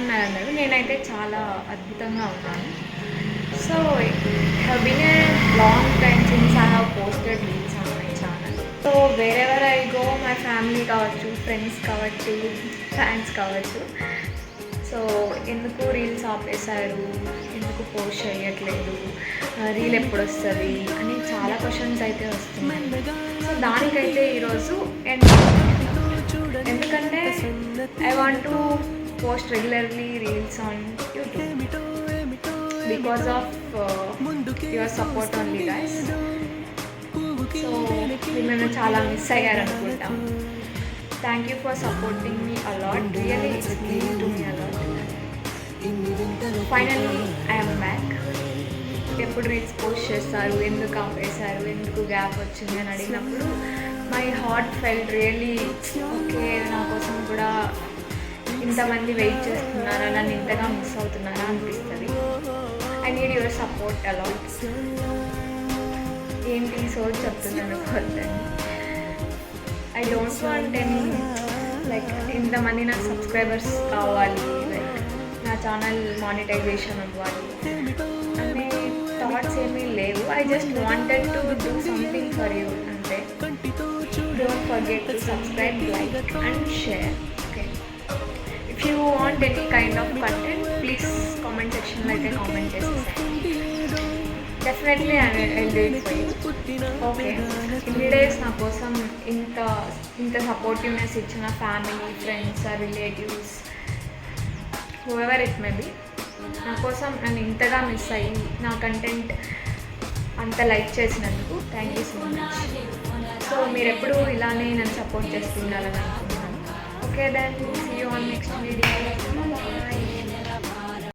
ఉన్నారు అందరూ. నేనైతే చాలా అద్భుతంగా ఉన్నాను. So have been a long time since I have posted reels on my channel. So wherever I go my family కావచ్చు, ఫ్రెండ్స్ కావచ్చు, ఫ్యాన్స్ కావచ్చు, సో ఎందుకు రీల్స్ ఆపేశారు, ఎందుకు పోస్ట్ చేయట్లేదు, రీల్ ఎప్పుడు వస్తుంది అని చాలా క్వశ్చన్స్ అయితే వస్తున్నాయి. సో దానికైతే ఈరోజు ఎందుకంటే I want to post regularly reels on YouTube because of your support only guys. So మీరు నన్ను చాలా మిస్ అయ్యారు అనుకుంటాం. Thank you for supporting me a lot. Really it's mean to me a lot. Finally I'm back. ఎప్పుడు reels post చేస్తారు, ఎందుకు ఆపేశారు, ఎందుకు గ్యాప్ వచ్చింది అని అడిగినప్పుడు my heart felt really okay, నా కోసం కూడా ఇంతమంది వెయిట్ చేస్తున్నారా, నన్ను ఇంతగా మిస్ అవుతున్నారా అనిపిస్తుంది. I need your support a lot. ఏంటి సోచ్ చెప్తున్నాను కొద్దని. I don't want any like ఇంతమంది నాకు సబ్స్క్రైబర్స్ కావాలి, లైక్ నా ఛానల్ మానిటైజేషన్ అవ్వాలి అనే థాట్స్ ఏమీ లేవు. I just wanted to do something for you అంటే. Don't forget to subscribe, like and share. Okay, if you want any kind of content please comment సెక్షన్లో అయితే కామెంట్ చేసేసాను. Definitely I will do it for you. Okay, ఇన్ని days నా కోసం ఇంత supportiveness ఇచ్చిన family, friends, relatives, whoever it may be, నా కోసం నన్ను ఇంతగా మిస్ అయ్యి నా కంటెంట్ అంత లైక్ చేసినందుకు thank you so much. So మీరు ఎప్పుడు ఇలానే నన్ను సపోర్ట్ చేస్తుండాలని అనుకుంటున్నాను. Okay then see you on next